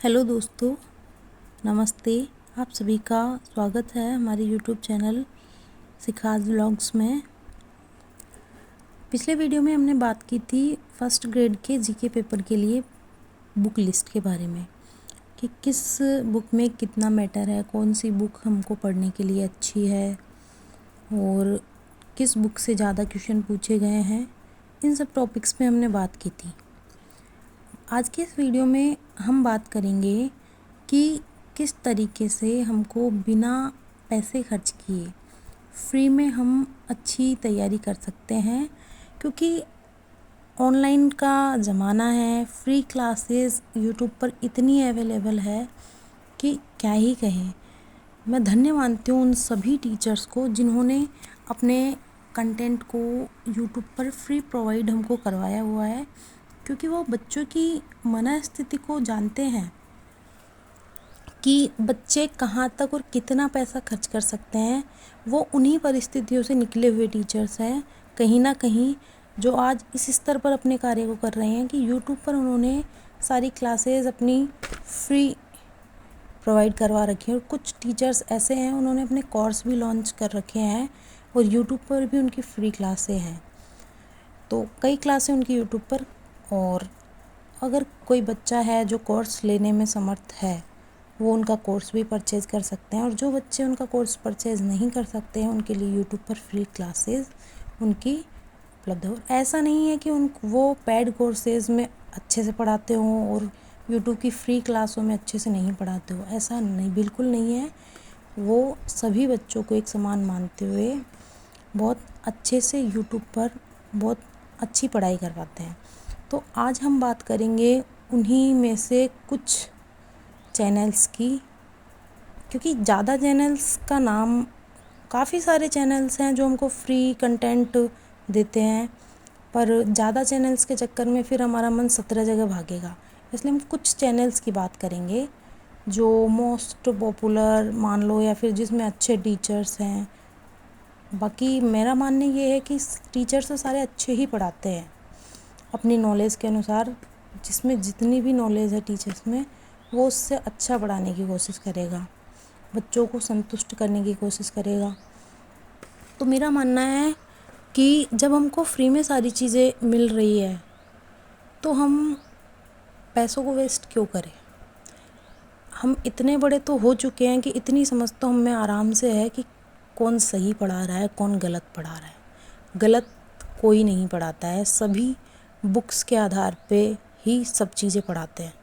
Hello दोस्तों, नमस्ते। आप सभी का स्वागत है हमारे यूट्यूब चैनल सिखाज व्लॉग्स में। पिछले वीडियो में हमने बात की थी फर्स्ट ग्रेड के जीके पेपर के लिए बुक लिस्ट के बारे में कि किस बुक में कितना मैटर है, कौन सी बुक हमको पढ़ने के लिए अच्छी है और किस बुक से ज़्यादा क्वेश्चन पूछे गए हैं। इन सब टॉपिक्स पे हमने बात की थी। आज के इस वीडियो में हम बात करेंगे कि किस तरीके से हमको बिना पैसे खर्च किए फ्री में हम अच्छी तैयारी कर सकते हैं, क्योंकि ऑनलाइन का ज़माना है। फ्री क्लासेस यूट्यूब पर इतनी अवेलेबल है कि क्या ही कहें। मैं धन्य मानती हूँ उन सभी टीचर्स को जिन्होंने अपने कंटेंट को यूट्यूब पर फ्री प्रोवाइड हमको करवाया हुआ है, क्योंकि वो बच्चों की मनस्थिति को जानते हैं कि बच्चे कहाँ तक और कितना पैसा खर्च कर सकते हैं। वो उन्हीं परिस्थितियों से निकले हुए टीचर्स हैं कहीं ना कहीं, जो आज इस स्तर पर अपने कार्य को कर रहे हैं कि यूट्यूब पर उन्होंने सारी क्लासेस अपनी फ्री प्रोवाइड करवा रखी हैं। और कुछ टीचर्स ऐसे हैं उन्होंने अपने कोर्स भी लॉन्च कर रखे हैं और यूट्यूब पर भी उनकी फ्री क्लासें हैं। तो कई क्लासें उनकी यूट्यूब पर, और अगर कोई बच्चा है जो कोर्स लेने में समर्थ है वो उनका कोर्स भी परचेज़ कर सकते हैं। और जो बच्चे उनका कोर्स परचेज़ नहीं कर सकते हैं उनके लिए यूट्यूब पर फ्री क्लासेस उनकी उपलब्ध हो। ऐसा नहीं है कि वो पेड कोर्सेज़ में अच्छे से पढ़ाते हों और यूट्यूब की फ्री क्लासों में अच्छे से नहीं पढ़ाते हो, ऐसा नहीं, बिल्कुल नहीं है। वो सभी बच्चों को एक समान मानते हुए बहुत अच्छे से यूट्यूब पर बहुत अच्छी पढ़ाई करवाते हैं। तो आज हम बात करेंगे उन्हीं में से कुछ चैनल्स की, क्योंकि ज़्यादा चैनल्स का नाम, काफ़ी सारे चैनल्स हैं जो हमको फ्री कंटेंट देते हैं, पर ज़्यादा चैनल्स के चक्कर में फिर हमारा मन 17 जगह भागेगा। इसलिए हम कुछ चैनल्स की बात करेंगे जो मोस्ट पॉपुलर मान लो, या फिर जिसमें अच्छे टीचर्स हैं। बाकी मेरा मानना ये है कि टीचर्स तो सारे अच्छे ही पढ़ाते हैं अपनी नॉलेज के अनुसार। जिसमें जितनी भी नॉलेज है टीचर्स में, वो उससे अच्छा पढ़ाने की कोशिश करेगा, बच्चों को संतुष्ट करने की कोशिश करेगा। तो मेरा मानना है कि जब हमको फ्री में सारी चीज़ें मिल रही है तो हम पैसों को वेस्ट क्यों करें। हम इतने बड़े तो हो चुके हैं कि इतनी समझ तो हम में आराम से है कि कौन सही पढ़ा रहा है, कौन गलत पढ़ा रहा है। गलत कोई नहीं पढ़ाता है, सभी बुक्स के आधार पे ही सब चीज़ें पढ़ाते हैं।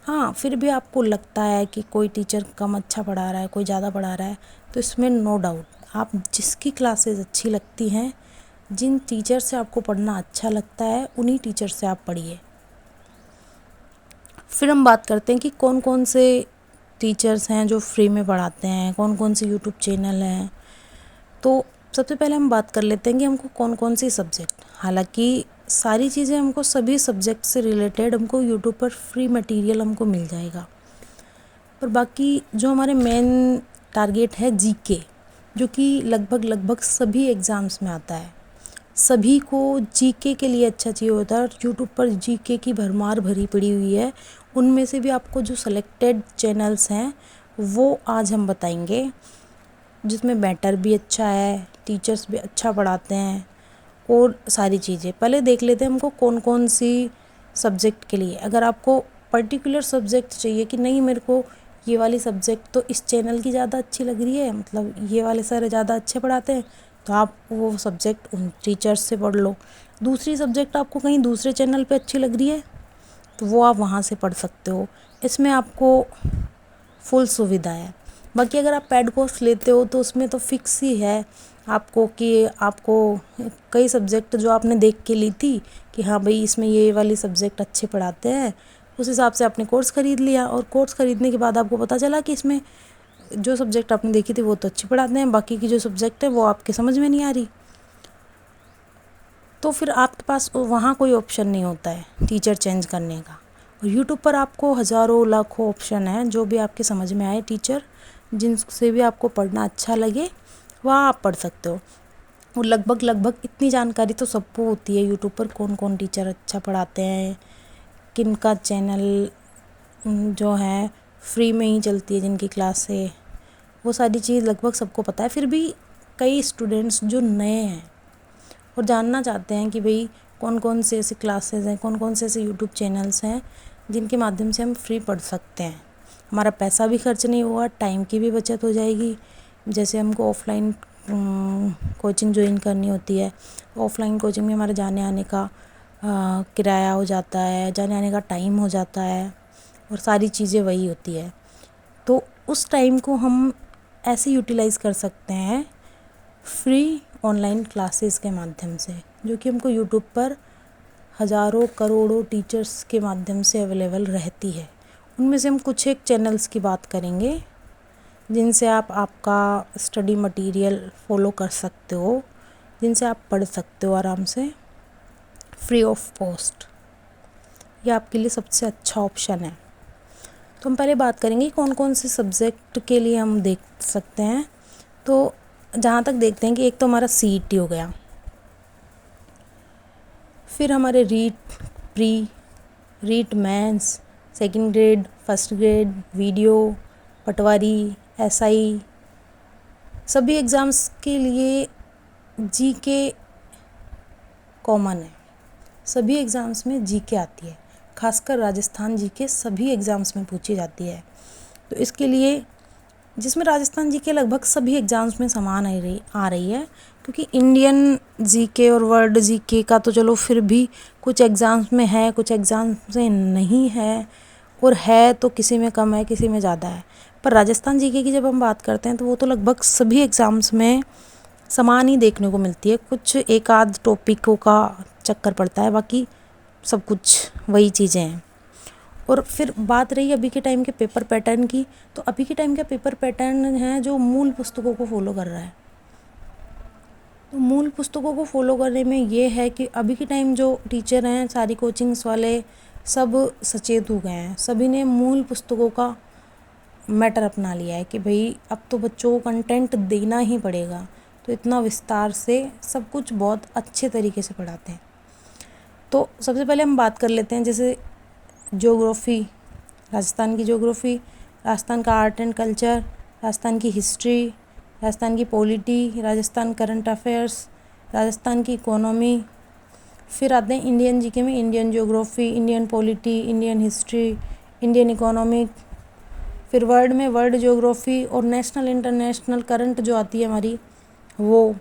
हाँ, फिर भी आपको लगता है कि कोई टीचर कम अच्छा पढ़ा रहा है, कोई ज़्यादा पढ़ा रहा है, तो इसमें नो डाउट आप जिसकी क्लासेस अच्छी लगती हैं, जिन टीचर से आपको पढ़ना अच्छा लगता है, उन्हीं टीचर से आप पढ़िए। फिर हम बात करते हैं कि कौन कौन से टीचर्स हैं जो फ्री में पढ़ाते हैं, कौन कौन से यूट्यूब चैनल हैं। तो सबसे पहले हम बात कर लेते हैं कि हमको कौन कौन सी सब्जेक्ट, हालांकि सारी चीज़ें हमको सभी सब्जेक्ट से रिलेटेड हमको यूट्यूब पर फ्री मटेरियल हमको मिल जाएगा, पर बाकी जो हमारे मेन टारगेट है जीके, जो कि लगभग सभी एग्ज़ाम्स में आता है, सभी को जीके के लिए अच्छा चाहिए होता है। और यूट्यूब पर जीके की भरमार भरी पड़ी हुई है। उनमें से भी आपको जो सेलेक्टेड चैनल्स हैं वो आज हम बताएंगे, जिसमें मैटर भी अच्छा है, टीचर्स भी अच्छा पढ़ाते हैं और सारी चीज़ें। पहले देख लेते हैं हमको कौन कौन सी सब्जेक्ट के लिए। अगर आपको पर्टिकुलर सब्जेक्ट चाहिए कि नहीं, मेरे को ये वाली सब्जेक्ट तो इस चैनल की ज़्यादा अच्छी लग रही है, मतलब ये वाले सर ज़्यादा अच्छे पढ़ाते हैं, तो आप वो सब्जेक्ट उन टीचर्स से पढ़ लो। दूसरी सब्जेक्ट आपको कहीं दूसरे चैनल पे अच्छी लग रही है तो वो आप वहाँ से पढ़ सकते हो। इसमें आपको फुल सुविधा है। बाकी अगर आप पेड कोर्स लेते हो तो उसमें तो फिक्स ही है आपको कि आपको कई सब्जेक्ट जो आपने देख के ली थी कि हाँ भाई इसमें ये वाली सब्जेक्ट अच्छे पढ़ाते हैं, उस हिसाब से आपने कोर्स ख़रीद लिया। और कोर्स ख़रीदने के बाद आपको पता चला कि इसमें जो सब्जेक्ट आपने देखी थी वो तो अच्छी पढ़ाते हैं, बाकी की जो सब्जेक्ट है वो आपके समझ में नहीं आ रही, तो फिर आपके पास वहाँ कोई ऑप्शन नहीं होता है टीचर चेंज करने का। और यूट्यूब पर आपको हज़ारों लाखों ऑप्शन हैं, जो भी आपके समझ में आए टीचर, जिनसे भी आपको पढ़ना अच्छा लगे वहाँ आप पढ़ सकते हो। और लगभग इतनी जानकारी तो सबको होती है यूट्यूब पर कौन कौन टीचर अच्छा पढ़ाते हैं, किन का चैनल जो है फ्री में ही चलती है, जिनकी क्लासें, वो सारी चीज़ लगभग सबको पता है। फिर भी कई स्टूडेंट्स जो नए हैं और जानना चाहते हैं कि भाई कौन कौन से ऐसे क्लासेस हैं, कौन कौन से ऐसे यूट्यूब चैनल्स हैं जिनके माध्यम से हम फ्री पढ़ सकते हैं, हमारा पैसा भी खर्च नहीं हुआ, टाइम की भी बचत हो जाएगी। जैसे हमको ऑफलाइन कोचिंग ज्वाइन करनी होती है, ऑफलाइन कोचिंग में हमारे जाने आने का किराया हो जाता है, जाने आने का टाइम हो जाता है और सारी चीज़ें वही होती है। तो उस टाइम को हम ऐसे यूटिलाइज़ कर सकते हैं फ्री ऑनलाइन क्लासेस के माध्यम से, जो कि हमको यूट्यूब पर हज़ारों करोड़ों टीचर्स के माध्यम से अवेलेबल रहती है। उनमें से हम कुछ एक चैनल्स की बात करेंगे जिनसे आप आपका स्टडी मटेरियल फॉलो कर सकते हो, जिनसे आप पढ़ सकते हो आराम से फ्री ऑफ कॉस्ट। ये आपके लिए सबसे अच्छा ऑप्शन है। तो हम पहले बात करेंगे कौन कौन से सब्जेक्ट के लिए हम देख सकते हैं। तो जहाँ तक देखते हैं कि एक तो हमारा CET हो गया, फिर हमारे REET mains, second grade, first grade, VDO, patwari, SI, सभी एग्ज़ाम्स के लिए GK कॉमन है। सभी एग्ज़ाम्स में GK आती है, खासकर राजस्थान GK सभी एग्ज़ाम्स में पूछी जाती है। तो इसके लिए जिसमें राजस्थान GK लगभग सभी एग्ज़ाम्स में समान आ रही है, क्योंकि इंडियन GK और वर्ल्ड GK का तो चलो फिर भी कुछ एग्ज़ाम्स में है, कुछ एग्ज़ाम्स में नहीं है, और है तो किसी में कम है, किसी में ज़्यादा है। पर राजस्थान GK की जब हम बात करते हैं तो वो तो लगभग सभी एग्ज़ाम्स में समान ही देखने को मिलती है। कुछ एक आध टॉपिकों का चक्कर पड़ता है, बाकी सब कुछ वही चीज़ें हैं। और फिर बात रही अभी के टाइम के पेपर पैटर्न की, तो अभी के टाइम का पेपर पैटर्न है जो मूल पुस्तकों को फॉलो कर रहा है। तो मूल पुस्तकों को फॉलो करने में ये है कि अभी के टाइम जो टीचर हैं, सारी कोचिंग्स वाले सब सचेत हो गए हैं, सभी ने मूल पुस्तकों का मैटर अपना लिया है कि भाई अब तो बच्चों को कंटेंट देना ही पड़ेगा। तो इतना विस्तार से सब कुछ बहुत अच्छे तरीके से पढ़ाते हैं। तो सबसे पहले हम बात कर लेते हैं जैसे ज्योग्राफी, राजस्थान की ज्योग्राफी, राजस्थान का आर्ट एंड कल्चर, राजस्थान की हिस्ट्री, राजस्थान की polity, Rajasthan current affairs, Rajasthan की इकोनॉमी। फिर आते हैं इंडियन GK में Indian geography, Indian polity, Indian history, Indian economic. फिर वर्ल्ड में वर्ल्ड ज्योग्राफी और नेशनल इंटरनेशनल करंट जो आती है हमारी वो।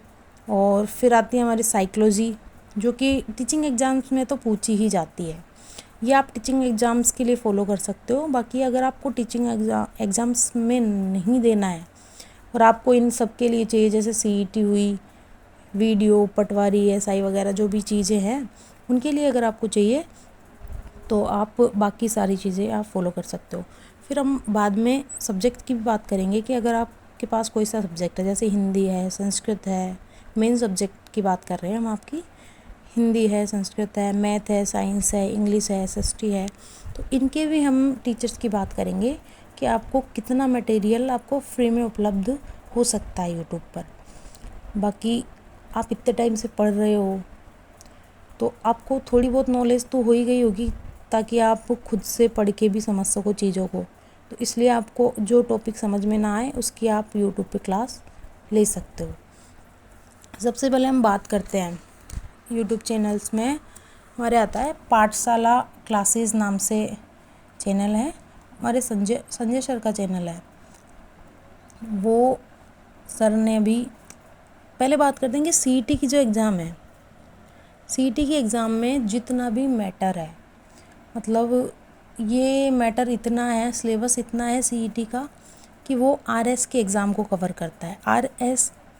और फिर आती है हमारी साइकोलॉजी, जो कि टीचिंग एग्ज़ाम्स में तो पूछी ही जाती है। ये आप टीचिंग एग्ज़ाम्स के लिए फ़ॉलो कर सकते हो। बाकी अगर आपको टीचिंग एग्ज़ाम्स में नहीं देना है और आपको इन सब के लिए चाहिए, जैसे CET हुई, वीडियो, पटवारी, SI वगैरह जो भी चीज़ें हैं, उनके लिए अगर आपको चाहिए तो आप बाकी सारी चीज़ें आप फॉलो कर सकते हो। फिर हम बाद में सब्जेक्ट की भी बात करेंगे कि अगर आपके पास कोई सा सब्जेक्ट है, जैसे हिंदी है, संस्कृत है, मेन सब्जेक्ट की बात कर रहे हैं हम आपकी, हिंदी है, संस्कृत है, मैथ है, साइंस है, इंग्लिश है, SST है, तो इनके भी हम टीचर्स की बात करेंगे कि आपको कितना मटेरियल आपको फ्री में उपलब्ध हो सकता है यूट्यूब पर। बाकी आप इतने टाइम से पढ़ रहे हो तो आपको थोड़ी बहुत नॉलेज तो हो ही गई होगी, ताकि आप खुद से पढ़ के भी समझ सको चीज़ों को। तो इसलिए आपको जो टॉपिक समझ में ना आए उसकी आप यूट्यूब पे क्लास ले सकते हो। सबसे पहले हम बात करते हैं यूट्यूब चैनल्स में, हमारे आता है पाठशाला क्लासेस नाम से चैनल है, हमारे संजय सर का चैनल है। वो सर ने अभी पहले बात करते हैं कि CET की जो एग्ज़ाम है, CET की एग्ज़ाम में जितना भी मैटर है, मतलब ये मैटर इतना है, सिलेबस इतना है CET का कि वो RS के एग्ज़ाम को कवर करता है।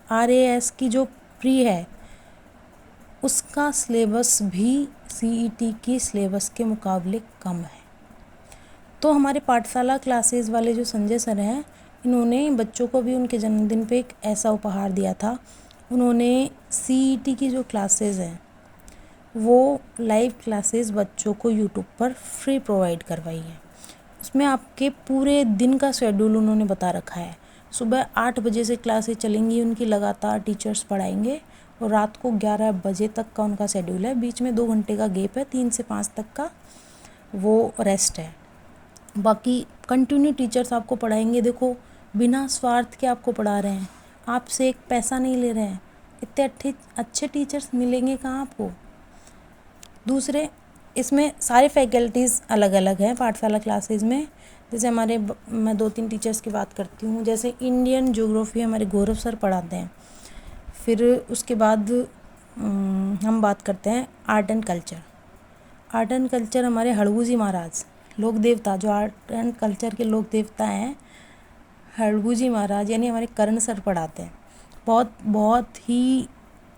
RAS की जो प्री है उसका सिलेबस भी CET की सिलेबस के मुकाबले कम है। तो हमारे पाठशाला क्लासेस वाले जो संजय सर हैं, इन्होंने बच्चों को भी उनके जन्मदिन पे एक ऐसा उपहार दिया था। उन्होंने CET की जो क्लासेस हैं वो लाइव क्लासेस बच्चों को यूट्यूब पर फ्री प्रोवाइड करवाई है। उसमें आपके पूरे दिन का शेड्यूल उन्होंने बता रखा है। सुबह 8 बजे से क्लासेस चलेंगी उनकी, लगातार टीचर्स पढ़ाएंगे, और रात को 11 बजे तक का उनका शेड्यूल है। बीच में 2 घंटे का गैप है, 3 से 5 तक का वो रेस्ट है। बाकी कंटिन्यू टीचर्स आपको पढ़ाएंगे, देखो बिना स्वार्थ के आपको पढ़ा रहे हैं, आपसे एक पैसा नहीं ले रहे हैं। इतने अच्छे टीचर्स मिलेंगे कहाँ आपको। दूसरे, इसमें सारे फैकल्टीज़ अलग अलग हैं पाठशाला क्लासेस में। जैसे मैं 2-3 टीचर्स की बात करती हूँ। जैसे इंडियन ज्योग्राफी हमारे गौरव सर पढ़ाते हैं। फिर उसके बाद हम बात करते हैं art and culture. Art and culture हमारे हड़गू जी महाराज, लोक देवता, जो आर्ट एंड कल्चर के लोक देवता हैं, हड़गू जी महाराज यानी हमारे कर्ण सर पढ़ाते हैं। बहुत बहुत ही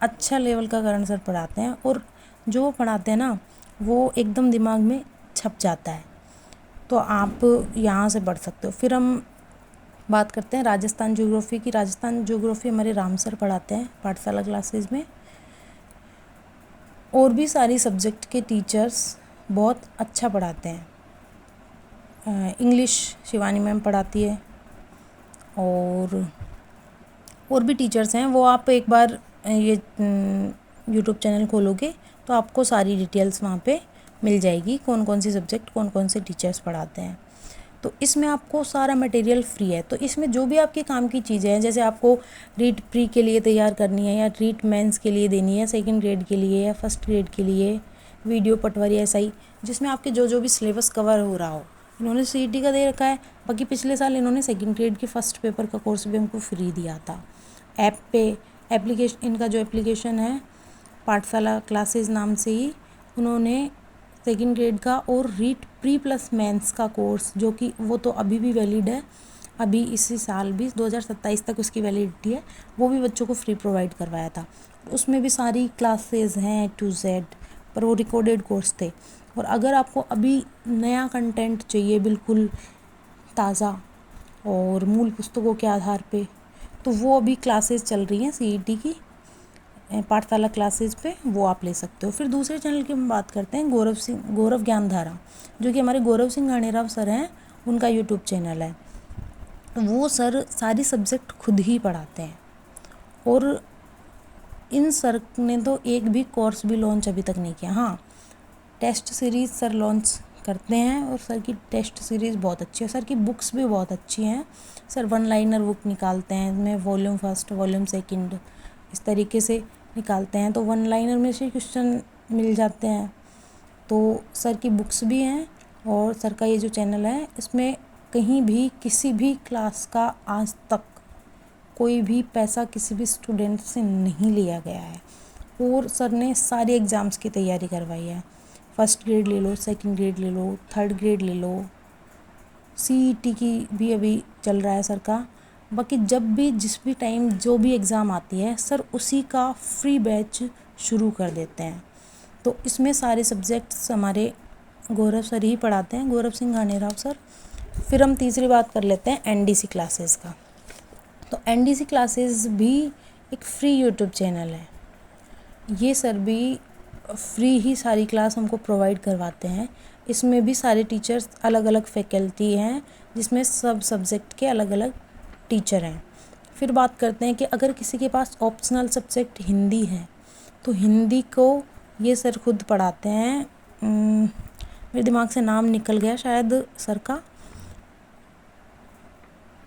अच्छा लेवल का कर्ण सर पढ़ाते हैं, और जो वो पढ़ाते हैं ना वो एकदम दिमाग में छप जाता है। तो आप यहाँ से पढ़ सकते हो। फिर हम बात करते हैं राजस्थान ज्योग्राफी की। राजस्थान ज्योग्राफी हमारे राम सर पढ़ाते हैं पाठशाला क्लासेस में। और भी सारी सब्जेक्ट के टीचर्स बहुत अच्छा पढ़ाते हैं। इंग्लिश शिवानी मैम पढ़ाती है, और भी टीचर्स हैं। वो आप एक बार ये यूट्यूब चैनल खोलोगे तो आपको सारी डिटेल्स वहाँ पे मिल जाएगी, कौन कौन सी सब्जेक्ट कौन कौन से टीचर्स पढ़ाते हैं। तो इसमें आपको सारा मटेरियल फ्री है। तो इसमें जो भी आपके काम की चीज़ें हैं, जैसे आपको रीट प्री के लिए तैयार करनी है, या रीट मेंस के लिए देनी है, सेकंड ग्रेड के लिए या फर्स्ट ग्रेड के लिए, वीडियो पटवारी SI, जिसमें आपके जो भी सिलेबस कवर हो रहा हो, इन्होंने CET का दे रखा है। बाकी पिछले साल इन्होंने सेकंड ग्रेड के फर्स्ट पेपर का कोर्स भी हमको फ्री दिया था। ऐप पे एप्लीकेशन, इनका जो एप्लीकेशन है पाठशाला क्लासेस नाम से ही, उन्होंने सेकंड ग्रेड का और रीट प्री प्लस मेंस का कोर्स, जो कि वो तो अभी भी वैलिड है, अभी इसी साल भी 2027 तक उसकी वैलिडिटी है, वो भी बच्चों को फ्री प्रोवाइड करवाया था। उसमें भी सारी क्लासेस हैं to Z, पर वो रिकॉर्डेड कोर्स थे। और अगर आपको अभी नया कंटेंट चाहिए बिल्कुल ताज़ा और मूल पुस्तकों के आधार पे, तो वो अभी क्लासेस चल रही हैं CET की पाठशाला क्लासेस पे, वो आप ले सकते हो। फिर दूसरे चैनल की हम बात करते हैं गौरव ज्ञानधारा, जो कि हमारे गौरव सिंह घाणेराव सर हैं, उनका यूट्यूब चैनल है। वो सर सारी सब्जेक्ट खुद ही पढ़ाते हैं, और इन सर ने तो एक भी कोर्स भी लॉन्च अभी तक नहीं किया। हाँ, टेस्ट सीरीज़ सर लॉन्च करते हैं, और सर की टेस्ट सीरीज़ बहुत अच्छी है। सर की बुक्स भी बहुत अच्छी हैं। सर 1 लाइनर बुक निकालते हैं, इसमें वॉल्यूम फर्स्ट वॉल्यूम सेकंड इस तरीके से निकालते हैं, तो 1 लाइनर में से क्वेश्चन मिल जाते हैं। तो सर की बुक्स भी हैं, और सर का ये जो चैनल है, इसमें कहीं भी किसी भी क्लास का आज तक कोई भी पैसा किसी भी स्टूडेंट से नहीं लिया गया है। और सर ने सारे एग्ज़ाम्स की तैयारी करवाई है। फर्स्ट ग्रेड ले लो, सेकंड ग्रेड ले लो, थर्ड ग्रेड ले लो, CET की भी अभी चल रहा है सर का। बाकी जब भी जिस भी टाइम जो भी एग्ज़ाम आती है, सर उसी का फ्री बैच शुरू कर देते हैं। तो इसमें सारे सब्जेक्ट्स हमारे गौरव सर ही पढ़ाते हैं, गौरव सिंह घाणेराव सर। फिर हम तीसरी बात कर लेते हैं NDC क्लासेस का। तो NDC क्लासेस भी एक फ्री यूट्यूब चैनल है। ये सर भी फ्री ही सारी क्लास हमको प्रोवाइड करवाते हैं। इसमें भी सारे टीचर्स अलग अलग फैकल्टी हैं, जिसमें सब सब्जेक्ट के अलग अलग टीचर हैं। फिर बात करते हैं कि अगर किसी के पास ऑप्शनल सब्जेक्ट हिंदी है, तो हिंदी को ये सर खुद पढ़ाते हैं। मेरे दिमाग से नाम निकल गया शायद सर का।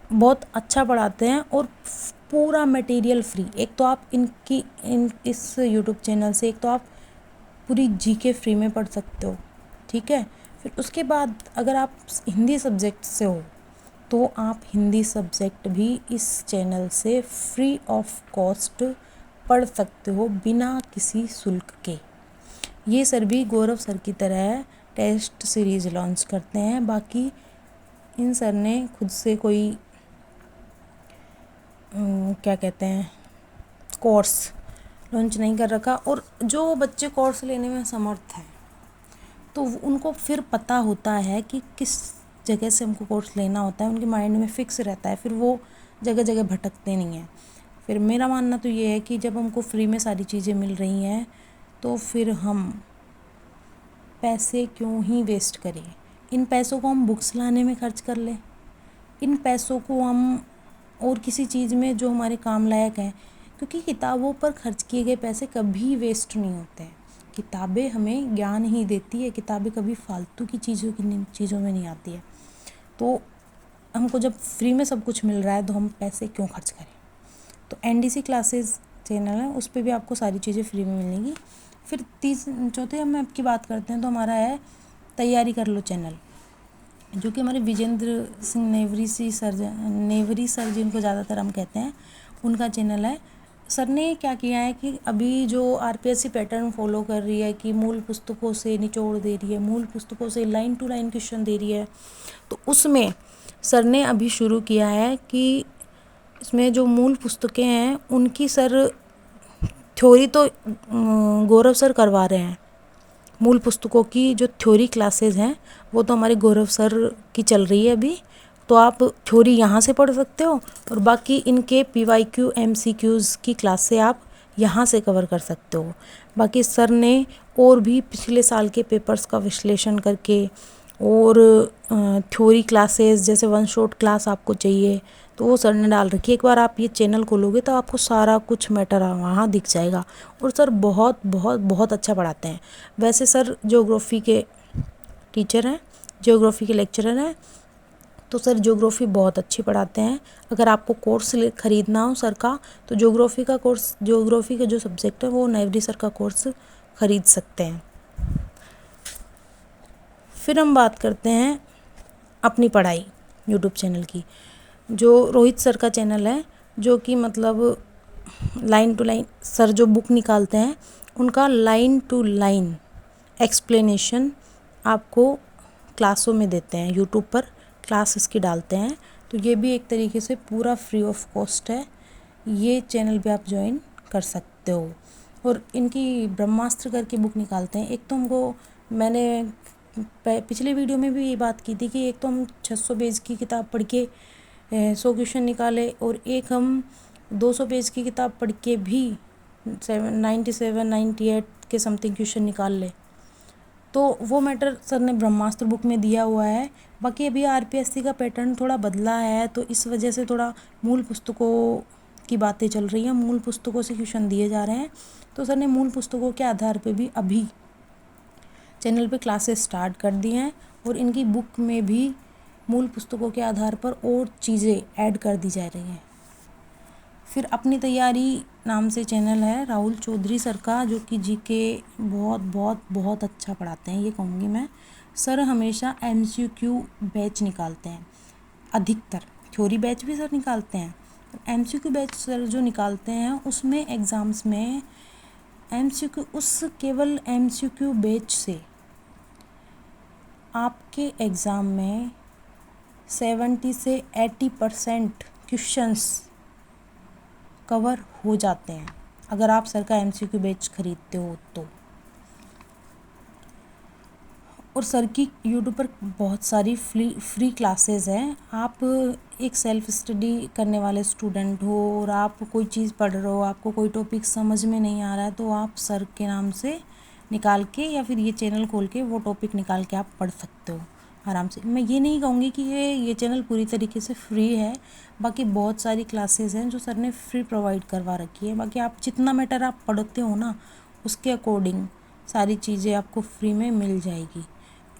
बहुत अच्छा पढ़ाते हैं, और पूरा मटेरियल फ्री। एक तो आप इस यूट्यूब चैनल से एक तो आप पूरी GK फ्री में पढ़ सकते हो, ठीक है। फिर उसके बाद अगर आप हिंदी सब्जेक्ट से हो, तो आप हिंदी सब्जेक्ट भी इस चैनल से फ्री ऑफ कॉस्ट पढ़ सकते हो, बिना किसी शुल्क के। ये सर भी गौरव सर की तरह टेस्ट सीरीज़ लॉन्च करते हैं। बाकी इन सर ने खुद से कोई क्या कहते हैं कोर्स लॉन्च नहीं कर रखा। और जो बच्चे कोर्स लेने में समर्थ हैं, तो उनको फिर पता होता है कि किस जगह से हमको कोर्स लेना होता है, उनके माइंड में फिक्स रहता है, फिर वो जगह जगह भटकते नहीं हैं। फिर मेरा मानना तो ये है कि जब हमको फ्री में सारी चीज़ें मिल रही हैं, तो फिर हम पैसे क्यों ही वेस्ट करें। इन पैसों को हम बुक्स लाने में खर्च कर लें, इन पैसों को हम और किसी चीज़ में जो हमारे काम लायक है, क्योंकि किताबों पर खर्च किए गए पैसे कभी वेस्ट नहीं होते हैं। किताबें हमें ज्ञान ही देती है, किताबें कभी फालतू की चीज़ों में नहीं आती है। तो हमको जब फ्री में सब कुछ मिल रहा है तो हम पैसे क्यों खर्च करें। तो एनडीसी क्लासेस चैनल है, उस पर भी आपको सारी चीज़ें फ्री में मिलेंगी। फिर चौथे हम आपकी बात करते हैं तो हमारा है तैयारी कर लो चैनल, जो कि हमारे विजेंद्र सिंह नेवरी सर जिनको ज़्यादातर हम कहते हैं, उनका चैनल है। सर ने क्या किया है कि अभी जो आरपीएससी पैटर्न फॉलो कर रही है कि मूल पुस्तकों से निचोड़ दे रही है, मूल पुस्तकों से लाइन टू लाइन क्वेश्चन दे रही है, तो उसमें सर ने अभी शुरू किया है कि इसमें जो मूल पुस्तकें हैं उनकी सर थ्योरी तो गौरव सर करवा रहे हैं। मूल पुस्तकों की जो थ्योरी क्लासेस हैं वो तो हमारे गौरव सर की चल रही है अभी, तो आप थ्योरी यहाँ से पढ़ सकते हो और बाकी इनके पीवाईक्यू एमसीक्यूज़ की क्लास से आप यहाँ से कवर कर सकते हो। बाकी सर ने और भी पिछले साल के पेपर्स का विश्लेषण करके और थ्योरी क्लासेस जैसे वन शॉट क्लास आपको चाहिए तो वो सर ने डाल रखी है। एक बार आप ये चैनल खोलोगे तो आपको सारा कुछ मैटर वहाँ दिख जाएगा। और सर बहुत बहुत बहुत अच्छा पढ़ाते हैं। वैसे सर ज्योग्राफी के टीचर हैं, ज्योग्राफी के लेक्चरर हैं, तो सर ज्योग्राफी बहुत अच्छी पढ़ाते हैं। अगर आपको कोर्स ख़रीदना हो सर का तो ज्योग्राफी का जो सब्जेक्ट है वो नेवरी सर का कोर्स ख़रीद सकते हैं। फिर हम बात करते हैं अपनी पढ़ाई यूट्यूब चैनल की, जो रोहित सर का चैनल है, जो कि मतलब लाइन टू लाइन सर जो बुक निकालते हैं उनका लाइन टू लाइन एक्सप्लेनेशन आपको क्लासों में देते हैं, यूट्यूब पर क्लास इसकी डालते हैं। तो ये भी एक तरीके से पूरा फ्री ऑफ कॉस्ट है, ये चैनल भी आप ज्वाइन कर सकते हो। और इनकी ब्रह्मास्त्र करके बुक निकालते हैं। एक तो हमको मैंने पिछले वीडियो में भी ये बात की थी कि एक तो हम 600 पेज की किताब पढ़ के 100 क्वेश्चन निकाले और एक हम 200 पेज की किताब पढ़ के भी 97 98 के समथिंग क्वेश्चन निकाल ले। तो वो मैटर सर ने ब्रह्मास्त्र बुक में दिया हुआ है। बाकी अभी आरपीएससी का पैटर्न थोड़ा बदला है तो इस वजह से थोड़ा मूल पुस्तकों की बातें चल रही हैं, मूल पुस्तकों से क्वेश्चन दिए जा रहे हैं। तो सर ने मूल पुस्तकों के आधार पे भी अभी चैनल पे क्लासेस स्टार्ट कर दी हैं और इनकी बुक में भी मूल पुस्तकों के आधार पर और चीज़ें ऐड कर दी जा रही हैं। फिर अपनी तैयारी नाम से चैनल है राहुल चौधरी सर का, जो कि जीके बहुत बहुत बहुत अच्छा पढ़ाते हैं, ये कहूँगी मैं। सर हमेशा एमसीक्यू बैच निकालते हैं, अधिकतर थ्योरी बैच भी सर निकालते हैं। एमसीक्यू बैच सर जो निकालते हैं उसमें एग्ज़ाम्स में केवल एमसीक्यू बैच से आपके एग्ज़ाम में 70 से 80% क्वेश्चंस कवर हो जाते हैं अगर आप सर का एमसीक्यू बैच खरीदते हो तो। और सर की यूट्यूब पर बहुत सारी फ्री क्लासेस हैं। आप एक सेल्फ स्टडी करने वाले स्टूडेंट हो और आप कोई चीज़ पढ़ रहे हो, आपको कोई टॉपिक समझ में नहीं आ रहा है तो आप सर के नाम से निकाल के या फिर ये चैनल खोल के वो टॉपिक निकाल के आप पढ़ सकते हो आराम से। मैं ये नहीं कहूँगी कि ये चैनल पूरी तरीके से फ्री है, बाकी बहुत सारी क्लासेस हैं जो सर ने फ्री प्रोवाइड करवा रखी है। बाकी आप जितना मैटर आप पढ़ते हो ना उसके अकॉर्डिंग सारी चीज़ें आपको फ्री में मिल जाएगी।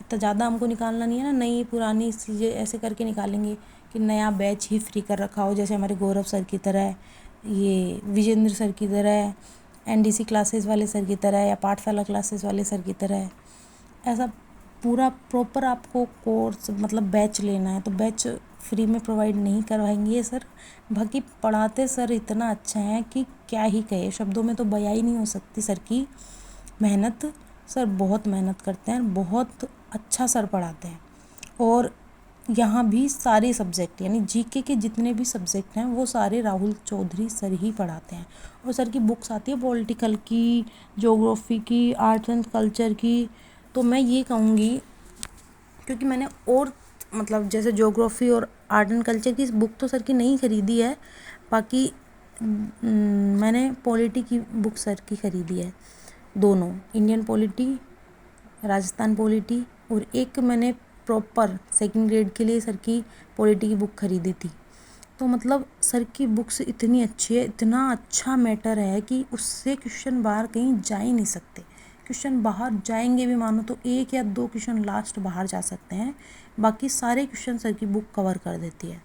इतना ज़्यादा हमको निकालना नहीं है ना, नई पुरानी चीज़ें ऐसे करके निकालेंगे कि नया बैच ही फ्री कर रखा हो, जैसे हमारे गौरव सर की तरह, ये विजेंद्र सर की तरह, एनडीसी क्लासेस वाले सर की तरह या पाठशाला क्लासेस वाले सर की तरह। ऐसा पूरा प्रॉपर आपको कोर्स मतलब बैच लेना है तो बैच फ्री में प्रोवाइड नहीं करवाएंगे सर। बाकी पढ़ाते सर इतना अच्छा है कि क्या ही कहे, शब्दों में तो बयां ही नहीं हो सकती सर की मेहनत। सर बहुत मेहनत करते हैं, बहुत अच्छा सर पढ़ाते हैं। और यहाँ भी सारे सब्जेक्ट यानी जीके के जितने भी सब्जेक्ट हैं वो सारे राहुल चौधरी सर ही पढ़ाते हैं। और सर की बुक्स आती है पॉलिटिकल की, ज्योग्राफी की, आर्ट एंड कल्चर की। तो मैं ये कहूँगी क्योंकि मैंने और मतलब जैसे ज्योग्राफी और आर्ट एंड कल्चर की बुक तो सर की नहीं ख़रीदी है, बाकी मैंने पॉलिटी की बुक सर की ख़रीदी है, दोनों, इंडियन पॉलिटी, राजस्थान पॉलिटी, और एक मैंने प्रॉपर सेकंड ग्रेड के लिए सर की पॉलिटी की बुक ख़रीदी थी। तो मतलब सर की बुक्स इतनी अच्छी है, इतना अच्छा मैटर है कि उससे क्वेश्चन बाहर कहीं जा ही नहीं सकते, क्वेश्चन बाहर जाएंगे भी मानो तो 1 या 2 क्वेश्चन लास्ट बाहर जा सकते हैं, बाकी सारे क्वेश्चन सर की बुक कवर कर देती है।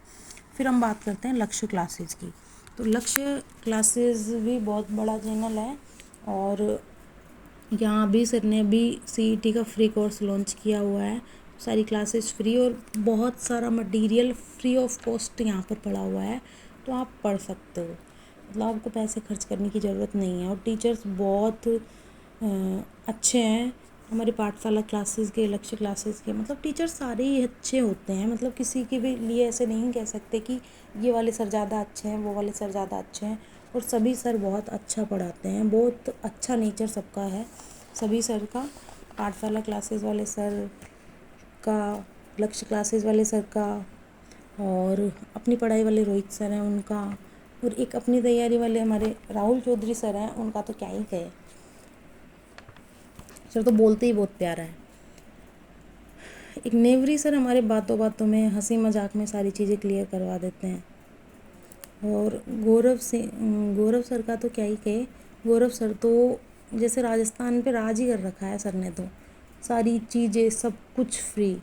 फिर हम बात करते हैं लक्ष्य क्लासेस की। तो लक्ष्य क्लासेस भी बहुत बड़ा चैनल है और यहाँ भी सर ने अभी CET का फ्री कोर्स लॉन्च किया हुआ है। सारी क्लासेस फ्री और बहुत सारा मटेरियल फ्री ऑफ कॉस्ट यहाँ पर पड़ा हुआ है, तो आप पढ़ सकते हो। मतलब आपको पैसे खर्च करने की ज़रूरत नहीं है और टीचर्स बहुत अच्छे हैं। हमारी पाठशाला क्लासेस के, लक्ष्य क्लासेस के, मतलब टीचर सारे ही अच्छे होते हैं। मतलब किसी के भी लिए ऐसे नहीं कह सकते कि ये वाले सर ज़्यादा अच्छे हैं, वो वाले सर ज़्यादा अच्छे हैं। और सभी सर बहुत अच्छा पढ़ाते हैं, बहुत अच्छा नेचर सबका है सभी सर का। पाठशाला क्लासेस वाले सर का, लक्ष्य क्लासेस वाले सर का, और अपनी पढ़ाई वाले रोहित सर हैं उनका, और एक अपनी तैयारी वाले हमारे राहुल चौधरी सर हैं, उनका तो क्या ही कहे। सर तो बोलते ही बहुत प्यारा है। एक नेवरी सर हमारे बातों बातों में, हंसी मजाक में सारी चीज़ें क्लियर करवा देते हैं। और गौरव सर का तो क्या ही कहे। गौरव सर तो जैसे राजस्थान पे राज ही कर रखा है सर ने, तो सारी चीज़ें सब कुछ फ्री।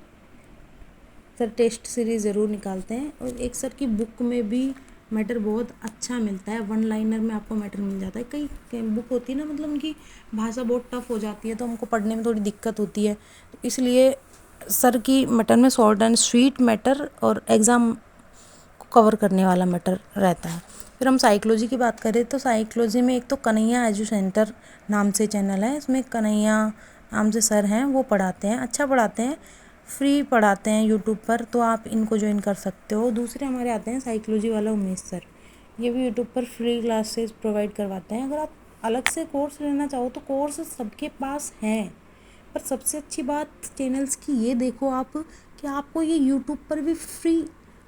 सर टेस्ट सीरीज़ ज़रूर निकालते हैं और एक सर की बुक में भी मैटर बहुत अच्छा मिलता है। 1 लाइनर में आपको मैटर मिल जाता है। कई बुक होती है ना, मतलब उनकी भाषा बहुत टफ हो जाती है तो हमको पढ़ने में थोड़ी दिक्कत होती है, तो इसलिए सर की मैटर में शॉर्ट एंड स्वीट मैटर और एग्ज़ाम को कवर करने वाला मैटर रहता है। फिर हम साइकोलॉजी की बात करें तो साइकोलॉजी में एक तो कन्हैया एजू सेंटर नाम से चैनल है, इसमें कन्हैया नाम से सर हैं, वो पढ़ाते हैं, अच्छा पढ़ाते हैं, फ्री पढ़ाते हैं यूट्यूब पर, तो आप इनको ज्वाइन कर सकते हो। दूसरे हमारे आते हैं साइकोलॉजी वाला उमेश सर, ये भी यूट्यूब पर फ्री क्लासेस प्रोवाइड करवाते हैं। अगर आप अलग से कोर्स लेना चाहो तो कोर्स सबके पास हैं, पर सबसे अच्छी बात चैनल्स की ये देखो आप कि आपको ये यूट्यूब पर भी फ्री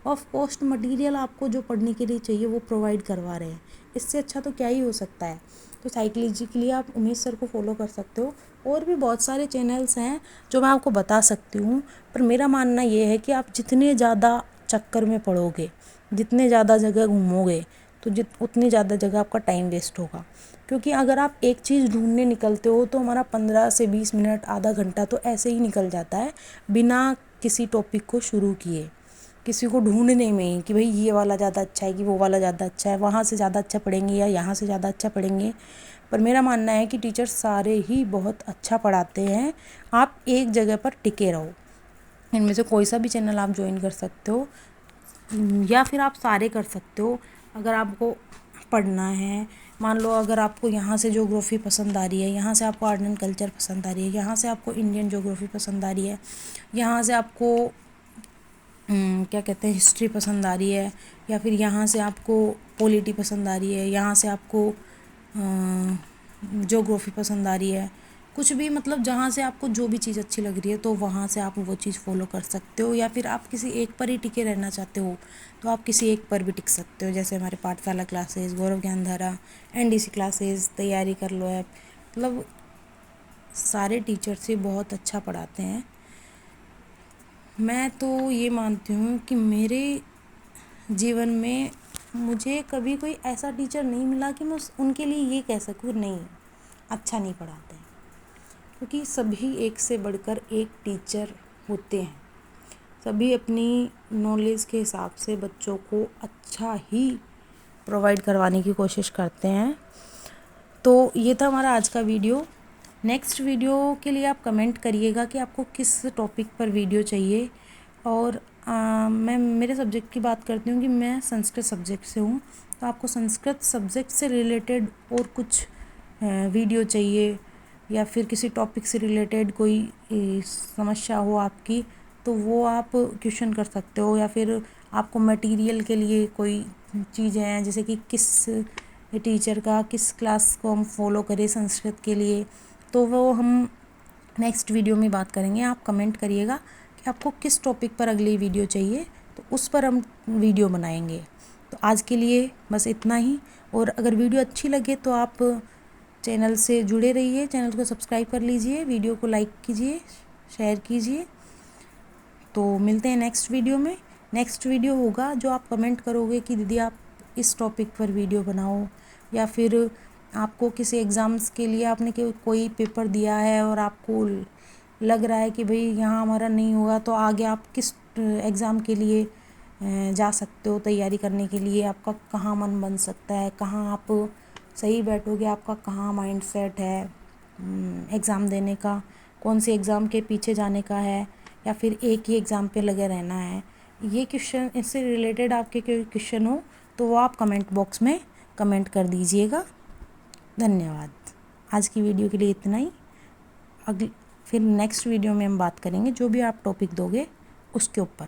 ऑफ कॉस्ट मटेरियल आपको जो पढ़ने के लिए चाहिए वो प्रोवाइड करवा रहे हैं। इससे अच्छा तो क्या ही हो सकता है। तो साइकोलॉजी के लिए आप उमेश सर को फॉलो कर सकते हो। और भी बहुत सारे चैनल्स हैं जो मैं आपको बता सकती हूँ, पर मेरा मानना ये है कि आप जितने ज़्यादा चक्कर में पढ़ोगे, जितने ज़्यादा जगह घूमोगे, तो उतनी ज़्यादा जगह आपका टाइम वेस्ट होगा। क्योंकि अगर आप एक चीज़ ढूंढने निकलते हो तो हमारा 15 से 20 मिनट, आधा घंटा तो ऐसे ही निकल जाता है बिना किसी टॉपिक को शुरू किए, किसी को ढूंढने में ही कि भाई ये वाला ज़्यादा अच्छा है कि वो वाला ज़्यादा अच्छा है, वहाँ से ज़्यादा अच्छा पढ़ेंगे या यहाँ से ज़्यादा अच्छा पढ़ेंगे। पर मेरा मानना है कि टीचर सारे ही बहुत अच्छा पढ़ाते हैं, आप एक जगह पर टिके रहो। इनमें से कोई सा भी चैनल आप ज्वाइन कर सकते हो या फिर आप सारे कर सकते हो। अगर आपको पढ़ना है, मान लो अगर आपको यहाँ से ज्योग्राफी पसंद आ रही है, यहाँ से आपको आर्ट एंड कल्चर पसंद आ रही है, यहाँ से आपको इंडियन ज्योग्राफी पसंद आ रही है, यहाँ से आपको क्या कहते हैं हिस्ट्री पसंद आ रही है, या फिर यहाँ से आपको पॉलिटी पसंद आ रही है, यहाँ से आपको ज्योग्राफी पसंद आ रही है, कुछ भी, मतलब जहाँ से आपको जो भी चीज़ अच्छी लग रही है तो वहाँ से आप वो चीज़ फॉलो कर सकते हो। या फिर आप किसी एक पर ही टिके रहना चाहते हो तो आप किसी एक पर भी टिक सकते हो। जैसे हमारे पाठशाला क्लासेस, गौरव ज्ञानधारा, NDC क्लासेस, तैयारी कर लो ऐप, मतलब सारे टीचर्स ही बहुत अच्छा पढ़ाते हैं। मैं तो ये मानती हूँ कि मेरे जीवन में मुझे कभी कोई ऐसा टीचर नहीं मिला कि मैं उनके लिए ये कह सकूँ नहीं अच्छा नहीं पढ़ाते हैं, क्योंकि सभी एक से बढ़कर एक टीचर होते हैं। सभी अपनी नॉलेज के हिसाब से बच्चों को अच्छा ही प्रोवाइड करवाने की कोशिश करते हैं। तो ये था हमारा आज का वीडियो। नेक्स्ट वीडियो के लिए आप कमेंट करिएगा कि आपको किस टॉपिक पर वीडियो चाहिए। और मैं मेरे सब्जेक्ट की बात करती हूँ कि मैं संस्कृत सब्जेक्ट से हूँ, तो आपको संस्कृत सब्जेक्ट से रिलेटेड और कुछ वीडियो चाहिए या फिर किसी टॉपिक से रिलेटेड कोई समस्या हो आपकी, तो वो आप क्वेश्चन कर सकते हो। या फिर आपको मटेरियल के लिए कोई चीज़ें हैं, जैसे कि किस टीचर का किस क्लास को हम फॉलो करें संस्कृत के लिए, तो वो हम नेक्स्ट वीडियो में बात करेंगे। आप कमेंट करिएगा कि आपको किस टॉपिक पर अगली वीडियो चाहिए, तो उस पर हम वीडियो बनाएंगे। तो आज के लिए बस इतना ही। और अगर वीडियो अच्छी लगे तो आप चैनल से जुड़े रहिए, चैनल को सब्सक्राइब कर लीजिए, वीडियो को लाइक कीजिए, शेयर कीजिए। तो मिलते हैं नेक्स्ट वीडियो में। नेक्स्ट वीडियो होगा जो आप कमेंट करोगे कि दीदी आप इस टॉपिक पर वीडियो बनाओ, या फिर आपको किसी एग्ज़ाम्स के लिए आपने कोई पेपर दिया है और आपको लग रहा है कि भाई यहाँ हमारा नहीं होगा, तो आगे आप किस एग्ज़ाम के लिए जा सकते हो तैयारी करने के लिए। आपका कहाँ मन बन सकता है, कहाँ आप सही बैठोगे, आपका कहाँ माइंड सेट है एग्ज़ाम देने का, कौन से एग्ज़ाम के पीछे जाने का है या फिर एक ही एग्ज़ाम पे लगे रहना है। ये क्वेश्चन, इससे रिलेटेड आपके कोई क्वेश्चन हो तो वो आप कमेंट बॉक्स में कमेंट कर दीजिएगा। धन्यवाद। आज की वीडियो के लिए इतना ही। फिर नेक्स्ट वीडियो में हम बात करेंगे जो भी आप टॉपिक दोगे उसके ऊपर।